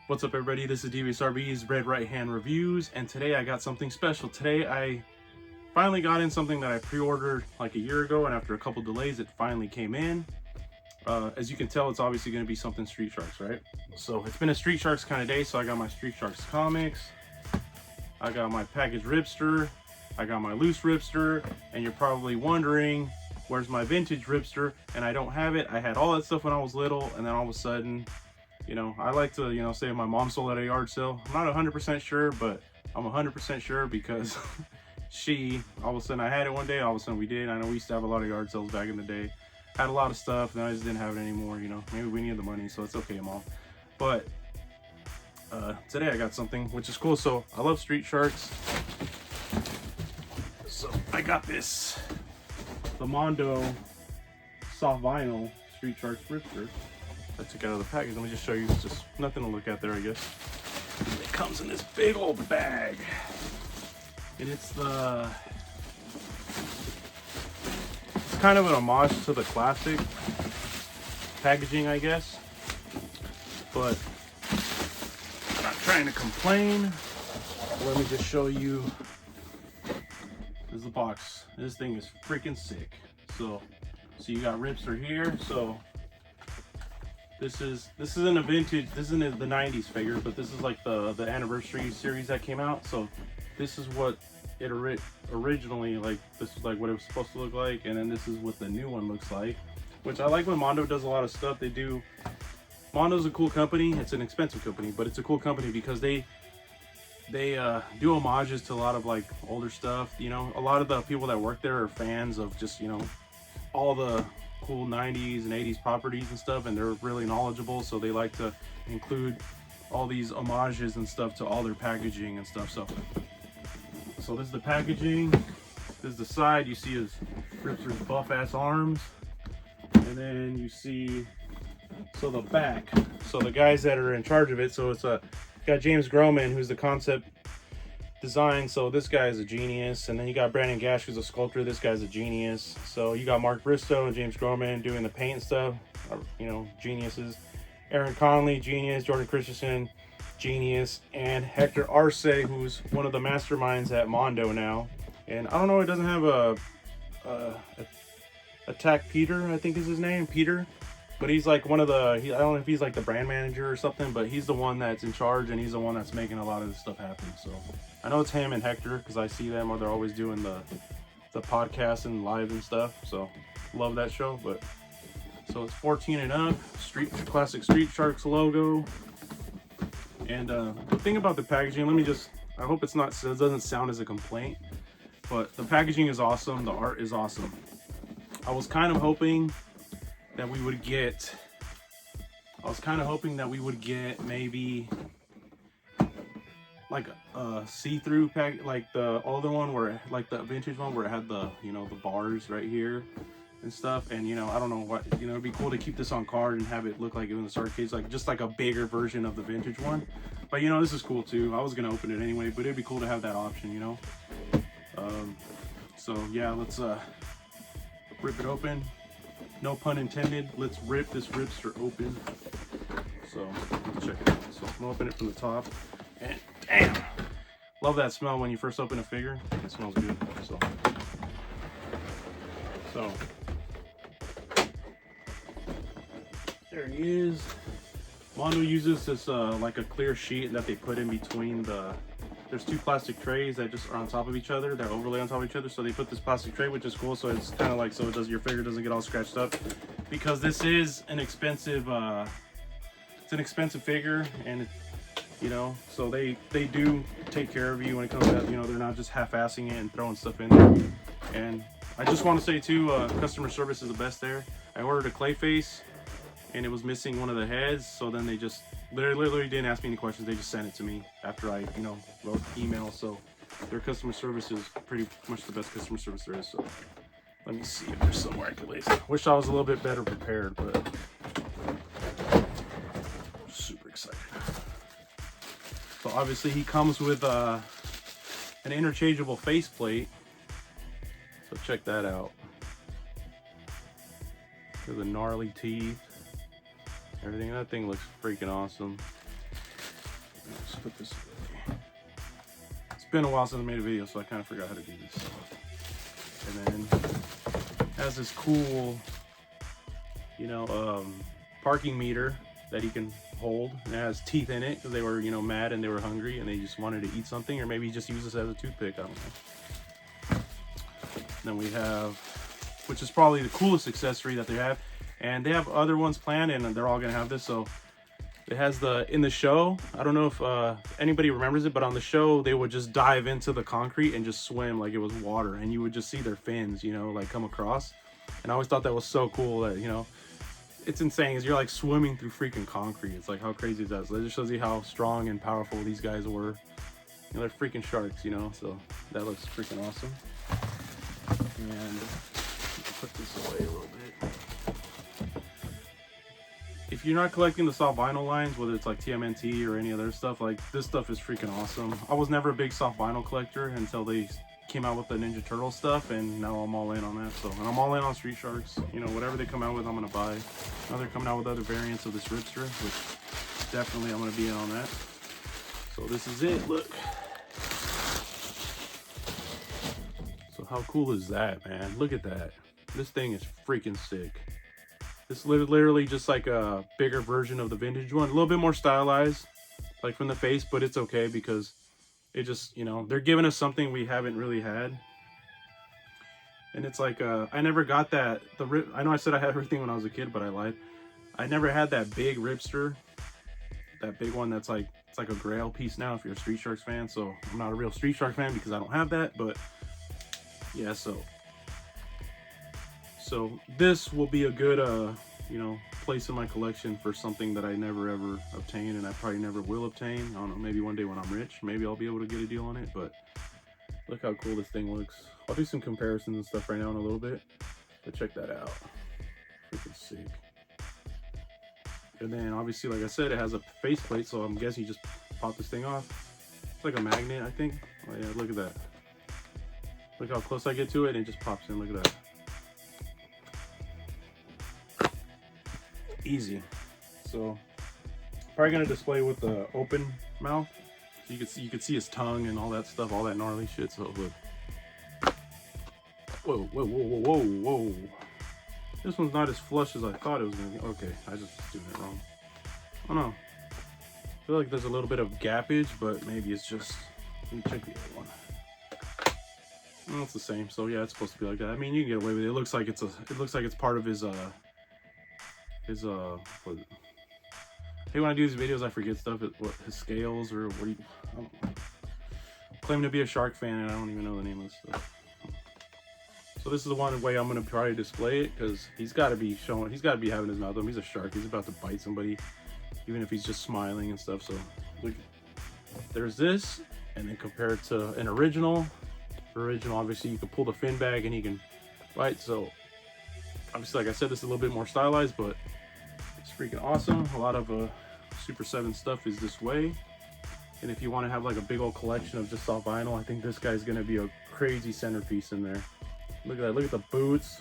What's up, everybody? This is DVSRB's Red Right Hand Reviews, and today I got something special. Today I finally got in something that I pre-ordered like a year ago, and after a couple delays it finally came in. As you can tell, it's obviously going to be something Street Sharks, right? So it's been a Street Sharks kind of day, so I got my Street Sharks comics, I got my packaged Ripster, I got my loose Ripster, and you're probably wondering, where's my vintage Ripster? And I don't have it. I had all that stuff when I was little, and then all of a sudden, you know, I like to, say my mom sold at a yard sale. I'm not 100% sure, but I'm 100% sure because all of a sudden I had it one day, all of a sudden we did. I know we used to have a lot of yard sales back in the day. Had a lot of stuff, and I just didn't have it anymore, Maybe we needed the money, so it's okay, Mom. But today I got something, which is cool. So I love Street Sharks. So I got this, the Mondo soft vinyl Street Sharks Ripster. I took out of the package. Let me just show you. It's just nothing to look at there, I guess. It comes in this big old bag, and it's kind of an homage to the classic packaging, I guess. But I'm not trying to complain. Let me just show you. This is the box. This thing is freaking sick. So you got Ripster here. So this isn't a vintage, this isn't the 90s figure, but this is like the anniversary series that came out. So this is what it originally, like, this is like what it was supposed to look like, and then this is what the new one looks like, which I like when Mondo does a lot of stuff. Mondo's a cool company. It's an expensive company, but it's a cool company because they do homages to a lot of like older stuff. A lot of the people that work there are fans of just all the cool 90s and 80s properties and stuff, and they're really knowledgeable, so they like to include all these homages and stuff to all their packaging and stuff. So this is the packaging. This is the side. You see his Ripster's buff ass arms, and then you see the back. So the guys that are in charge of it, so it's got James Groman, who's the concept design. So this guy is a genius, and then you got Brandon Gash, who's a sculptor. This guy's a genius. So you got Mark Bristow and James Groman doing the paint and stuff, geniuses. Aaron Conley, genius. Jordan Christensen, genius. And Hector Arce, who's one of the masterminds at Mondo now. And I don't know, it doesn't have a Attack Peter, I think is his name, Peter. But he's like one of the, I don't know if he's like the brand manager or something, but he's the one that's in charge, and he's the one that's making a lot of this stuff happen. So I know it's him and Hector because I see them, or they're always doing the podcast and live and stuff. So love that show. But so it's 14 and up, classic Street Sharks logo. And the thing about the packaging, I hope it doesn't sound as a complaint, but the packaging is awesome. The art is awesome. I was kind of hoping that we would get maybe like a see-through pack, like the older one, like the vintage one where it had the the bars right here and stuff. And I don't know what, it'd be cool to keep this on card and have it look like it was in the arcades, like just like a bigger version of the vintage one. But this is cool too. I was gonna open it anyway, but it'd be cool to have that option. So yeah, let's rip it open. No pun intended. Let's rip this Ripster open. So let's check it out. So I'm gonna open it from the top, and damn, love that smell when you first open a figure. It smells good. So there he is. Mondo uses this like a clear sheet that they put in between there's two plastic trays that just are on top of each other. They're overlay on top of each other. So they put this plastic tray, which is cool. So it's kind of like, your figure doesn't get all scratched up, because this is an expensive, it's an expensive figure, and so they do take care of you when it comes to that. They're not just half-assing it and throwing stuff in there. And I just want to say too, customer service is the best there. I ordered a clay face, and it was missing one of the heads, so then they just literally didn't ask me any questions. They just sent it to me after I wrote email. So their customer service is pretty much the best customer service there is. So let me see if there's somewhere I could lace it. Wish I was a little bit better prepared, but I'm super excited. So obviously he comes with an interchangeable faceplate, so check that out. Look at the gnarly teeth. Everything, that thing looks freaking awesome. Let's put this away. It's been a while since I made a video, so I kind of forgot how to do this. And then has this cool, you know, parking meter that he can hold. And it has teeth in it because they were, you know, mad and they were hungry and they just wanted to eat something, or maybe he just used this as a toothpick. I don't know. Then we have, which is probably the coolest accessory that they have, and they have other ones planned, and they're all gonna have this. So it has in the show, I don't know if anybody remembers it, but on the show they would just dive into the concrete and just swim like it was water, and you would just see their fins, you know, like come across. And I always thought that was so cool that, you know, it's insane because you're like swimming through freaking concrete. It's like, how crazy is that? So it just shows you how strong and powerful these guys were. You know, they're freaking sharks, you know, so that looks freaking awesome. And put this away a little bit. If you're not collecting the soft vinyl lines, whether it's like TMNT or any other stuff, like this stuff is freaking awesome. I was never a big soft vinyl collector until they came out with the Ninja Turtle stuff, and now I'm all in on that. So, and I'm all in on Street Sharks. You know, whatever they come out with, I'm gonna buy. Now they're coming out with other variants of this Ripster, which definitely I'm gonna be in on that. So this is it. Look. So how cool is that, man? Look at that. This thing is freaking sick. This is literally just like a bigger version of the vintage one. A little bit more stylized, like from the face, but it's okay because it just, you know, they're giving us something we haven't really had. And it's like, I never got that, I know I said I had everything when I was a kid, but I lied. I never had that big Ripster, that big one that's like, it's like a grail piece now if you're a Street Sharks fan. So I'm not a real Street Shark fan because I don't have that, but yeah, so this will be a good, you know, place in my collection for something that I never ever obtained, and I probably never will obtain. I don't know, maybe one day when I'm rich, maybe I'll be able to get a deal on it, but look how cool this thing looks. I'll do some comparisons and stuff right now in a little bit, but check that out. Freaking sick. And then obviously, like I said, it has a faceplate, so I'm guessing you just pop this thing off. It's like a magnet, I think. Oh yeah, look at that. Look how close I get to it, and it just pops in. Look at that. Easy. So probably gonna display with the open mouth, so you could see his tongue and all that stuff, all that gnarly shit. So look. Whoa, whoa, whoa, whoa, whoa, whoa. This one's not as flush as I thought it was gonna be. Okay, I just was doing it wrong. Oh no. I feel like there's a little bit of gappage, but maybe it's just, let me check the other one. No, it's the same. So yeah, it's supposed to be like that. I mean, you can get away with it. It looks like it's part of his what, hey, when I do these videos I forget stuff, what his scales, or what do you, I don't know. Claim to be a shark fan and I don't even know the name of this stuff. So this is the one way I'm gonna try to display it, because he's got to be having his mouth open. He's a shark. He's about to bite somebody, even if he's just smiling and stuff. So look, there's this, and then compared to an original, obviously you can pull the fin back and he can bite. So obviously, like I said, this is a little bit more stylized, but it's freaking awesome. A lot of Super 7 stuff is this way. And if you want to have like a big old collection of just soft vinyl, I think this guy's going to be a crazy centerpiece in there. Look at that. Look at the boots.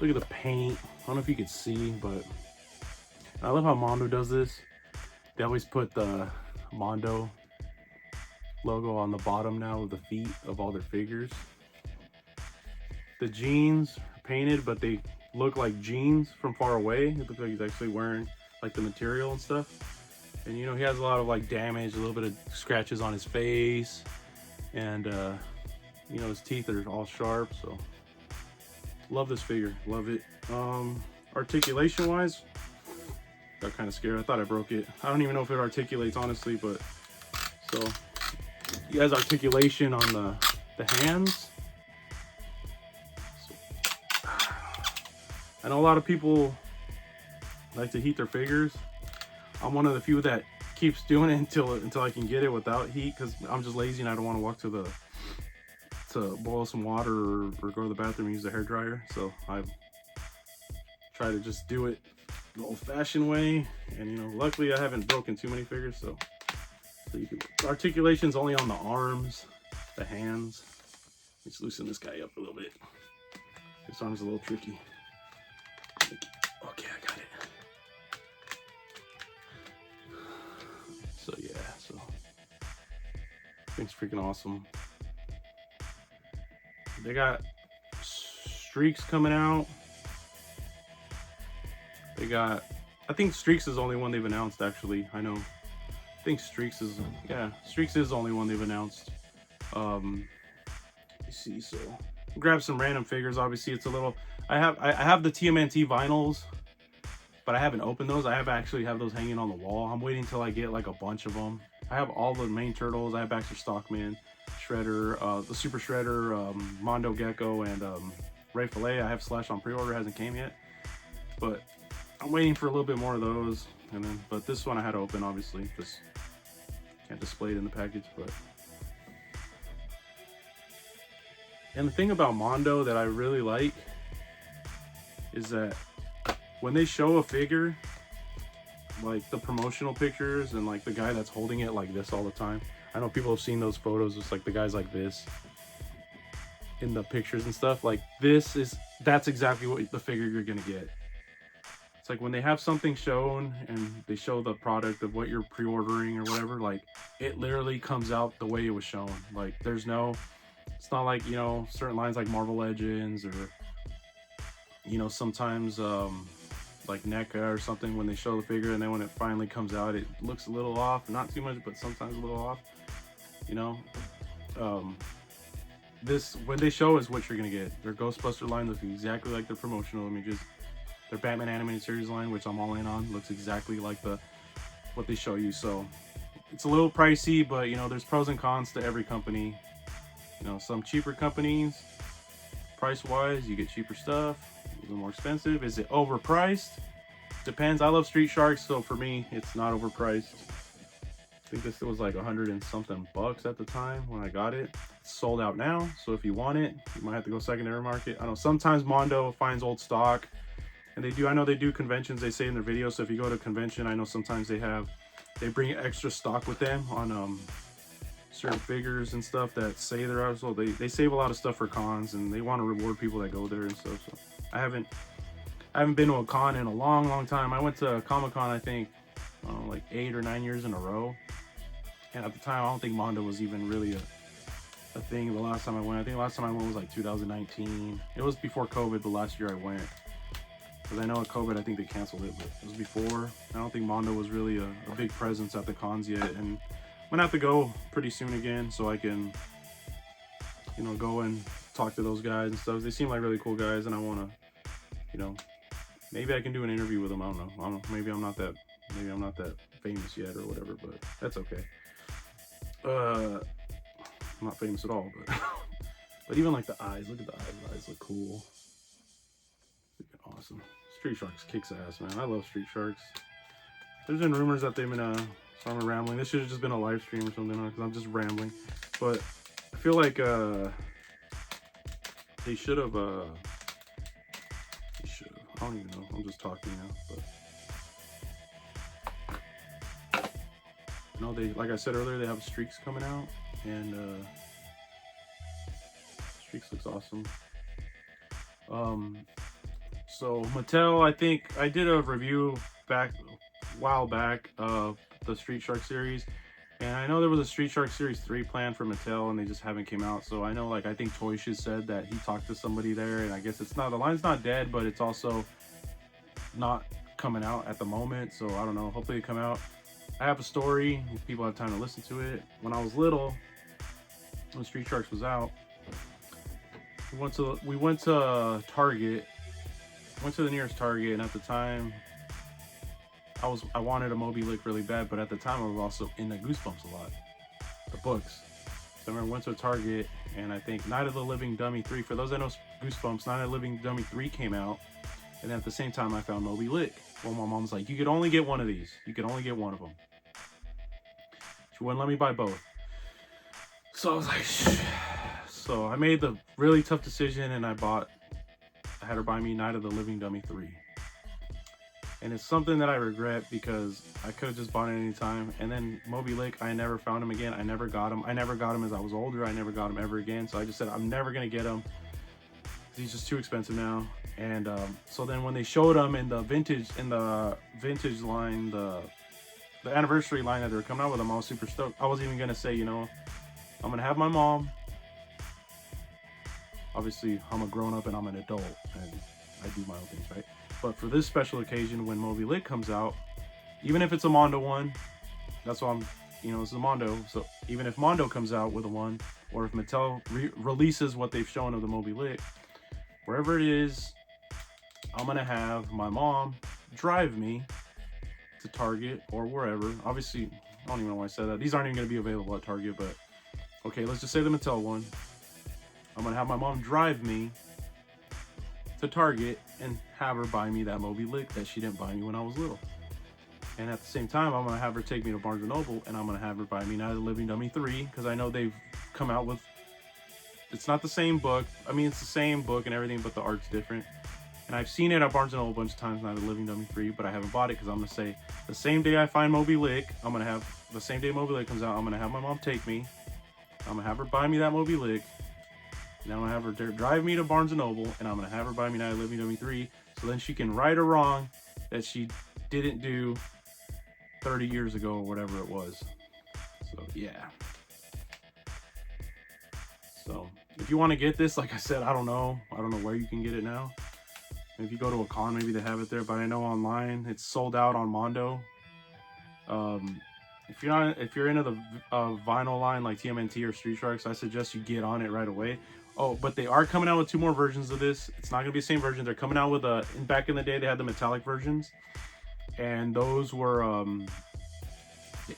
Look at the paint. I don't know if you can see, but I love how Mondo does this. They always put the Mondo logo on the bottom now of the feet of all their figures. The jeans are painted, but they look like jeans from far away. It looks like he's actually wearing like the material and stuff. And you know, he has a lot of like damage, a little bit of scratches on his face, and you know, his teeth are all sharp. So love this figure, love it. Articulation wise, got kind of scared. I thought I broke it. I don't even know if it articulates, honestly, but so he has articulation on the hands. I know a lot of people like to heat their figures. I'm one of the few that keeps doing it until I can get it without heat, because I'm just lazy and I don't want to walk to boil some water or go to the bathroom and use the hair dryer. So I try to just do it the old-fashioned way, and you know, luckily I haven't broken too many figures. So you can, articulation's only on the arms, the hands. Let's loosen this guy up a little bit. This arm's a little tricky. Okay, I got it. So yeah, so Thing's freaking awesome. They got Streaks coming out. They got, I think Streaks is the only one they've announced, actually. I know. I think Streaks is, yeah, Streaks is the only one they've announced. Let me see, so grab some random figures. Obviously, it's a little, I have the TMNT vinyls, but I haven't opened those. I actually have those hanging on the wall. I'm waiting till I get like a bunch of them. I have all the main turtles. I have Baxter Stockman, Shredder, the Super Shredder, Mondo Gecko, and Ray Fillet. I have Slash on pre-order, hasn't came yet, but I'm waiting for a little bit more of those. And then, but this one I had to open, obviously, because can't display it in the package. But and the thing about Mondo that I really like is that when they show a figure, like the promotional pictures and like the guy that's holding it like this all the time. I know people have seen those photos. It's like the guys like this in the pictures and stuff. Like that's exactly what the figure you're gonna get. It's like when they have something shown and they show the product of what you're pre-ordering or whatever, like it literally comes out the way it was shown. Like there's no, it's not like, you know, certain lines like Marvel Legends or, you know, sometimes like NECA or something, when they show the figure and then when it finally comes out it looks a little off, not too much but sometimes a little off, you know. This, when they show, is what you're gonna get. Their Ghostbuster line looks exactly like their promotional images. Their Batman animated series line, which I'm all in on, looks exactly like what they show you. So it's a little pricey, but you know, there's pros and cons to every company. You know, some cheaper companies, price wise, you get cheaper stuff. A little more expensive. Is it overpriced? Depends. I love Street Sharks, so for me it's not overpriced. I think this was like 100 and something bucks at the time when I got it. It's sold out now, so if you want it, you might have to go secondary market. I know sometimes Mondo finds old stock, and they do, I know they do conventions, they say in their videos. So if you go to a convention, I know sometimes they bring extra stock with them on certain figures and stuff that say they're out. So they save a lot of stuff for cons, and they want to reward people that go there and stuff. So I haven't been to a con in a long time. I went to Comic-Con, I think, I don't know, like 8 or 9 years in a row. And at the time, I don't think Mondo was even really a thing the last time I went. I think the last time I went was like 2019. It was before COVID, the last year I went. Because I know at COVID, I think they canceled it, but it was before. I don't think Mondo was really a big presence at the cons yet. And I'm gonna have to go pretty soon again so I can, you know, go and talk to those guys and stuff. They seem like really cool guys, and I want to, you know, maybe I can do an interview with them. I don't know. Maybe I'm not that famous yet or whatever, but that's okay. I'm not famous at all, but but even like the eyes, look at the eyes. The eyes look cool. Freaking awesome. Street Sharks kicks ass, man. I love Street Sharks. There's been rumors that they've been sorry, I'm rambling. This should have just been a live stream or something, because I'm just rambling. But I feel like they should have I don't even know. I'm just talking now, but no, they, like I said earlier, they have Streaks coming out, and Streaks looks awesome. So Mattel, I think I did a review a while back of the Street Shark series, and I know there was a Street Shark Series 3 planned for Mattel, and they just haven't came out. So I know, like, I think Toy Shiz said that he talked to somebody there, and I guess it's not, the line's not dead, but it's also not coming out at the moment. So I don't know, hopefully it come out. I have a story if people have time to listen to it. When I was little, when Street Sharks was out, we went to Target, went to the nearest Target, and at the time I wanted a Moby Lick really bad, but at the time I was also into Goosebumps a lot, the books. So I remember I went to a Target, and I think Night of the Living Dummy 3, for those that know Goosebumps, Night of the Living Dummy 3 came out, and then at the same time I found Moby Lick. Well, my mom's like, you could only get one of these. You could only get one of them. She wouldn't let me buy both. So I was like, shh. So I made the really tough decision, and I had her buy me Night of the Living Dummy 3. And it's something that I regret, because I could have just bought it any time. And then Moby Lick, I never found him again. I never got him. I never got him as I was older. I never got him ever again. So I just said, I'm never going to get him. He's just too expensive now. And so then when they showed him in the vintage line, the anniversary line that they were coming out with him, I was super stoked. I was even going to say, you know, I'm gonna have my mom. Obviously, I'm a grown-up and I'm an adult, and I do my own things, right? But for this special occasion, when Moby Lick comes out, even if it's a Mondo one, that's why I'm, you know, it's a Mondo. So even if Mondo comes out with a one, or if Mattel releases what they've shown of the Moby Lick, wherever it is, I'm gonna have my mom drive me to Target or wherever. Obviously, I don't even know why I said that. These aren't even gonna be available at Target, but okay, let's just say the Mattel one. I'm gonna have my mom drive me to Target and have her buy me that Moby Lick that she didn't buy me when I was little. And at the same time, I'm gonna have her take me to Barnes & Noble, and I'm gonna have her buy me Night of the Living Dummy 3, because I know they've come out with, it's not the same book. I mean, it's the same book and everything, but the art's different. And I've seen it at Barnes & Noble a bunch of times, Night of the Living Dummy 3, but I haven't bought it, because I'm gonna say, the same day I find Moby Lick, I'm gonna have, the same day Moby Lick comes out, I'm gonna have my mom take me, I'm gonna have her buy me that Moby Lick, and I'm gonna have her drive me to Barnes & Noble, and I'm gonna have her buy me Night of the Living Dummy 3, so then she can right or wrong that she didn't do 30 years ago or whatever it was. So yeah. So if you want to get this, like I said, I don't know where you can get it now. If you go to a con, maybe they have it there, but I know online it's sold out on Mondo. If you're into the vinyl line like TMNT or Street Sharks, I suggest you get on it right away. Oh, but they are coming out with 2 more versions of this. It's not gonna be the same version. They're coming out with back in the day they had the metallic versions, and those were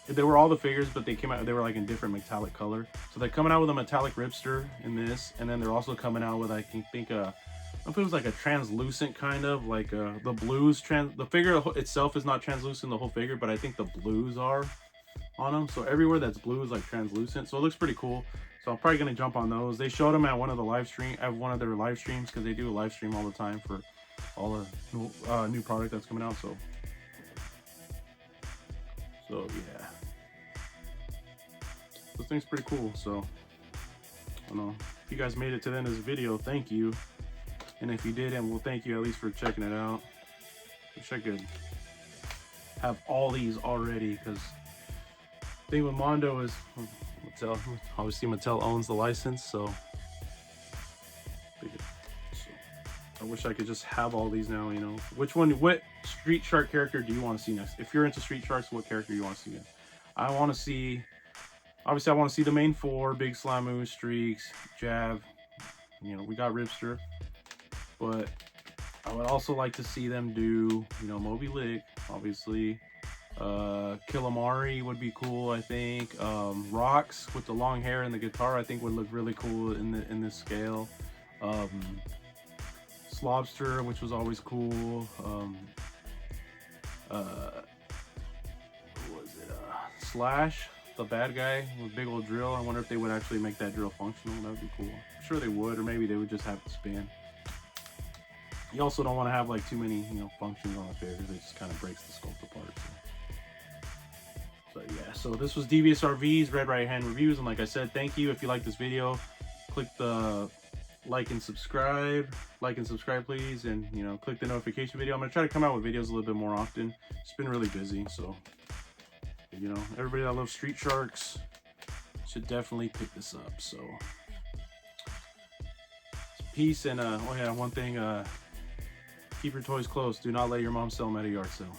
they were all the figures, but they came out, they were like in different metallic color. So they're coming out with a metallic Ripster in this, and then they're also coming out with, I think I don't know if it was like a translucent kind of, like the blues, the figure itself is not translucent, the whole figure, but I think the blues are on them. So everywhere that's blue is like translucent, so it looks pretty cool. So I'm probably gonna jump on those. They showed them at one of their live streams, because they do a live stream all the time for all the new product that's coming out. So yeah, this thing's pretty cool. So I don't know if you guys made it to the end of this video, thank you. And if you didn't, well, thank you at least for checking it out. Wish I could have all these already, because the thing with Mondo is Mattel, obviously Mattel owns the license, so I wish I could just have all these now, you know. What Street Shark character do you want to see next? If you're into Street Sharks, what character do you want to see next? I want to see, obviously I want to see the main 4, Big Slamoo, Streaks, Jab, you know, we got Ripster, but I would also like to see them do, you know, Moby Lick, obviously. Killamari would be cool, I think. Rocks with the long hair and the guitar, I think would look really cool in this scale. Slobster, which was always cool. What was it? Slash, the bad guy with big old drill. I wonder if they would actually make that drill functional. That would be cool. I'm sure they would, or maybe they would just have it spin. You also don't want to have like too many, you know, functions on the figures. It just kind of breaks the sculpt apart. So yeah, so this was Devious RV's Red Right Hand Reviews, and like I said, thank you. If you like this video, click the like and subscribe please, and you know, click the notification video. I'm gonna try to come out with videos a little bit more often. It's been really busy, so you know, everybody that loves Street Sharks should definitely pick this up. So peace, and oh yeah, one thing, keep your toys close. Do not let your mom sell them at a yard sale.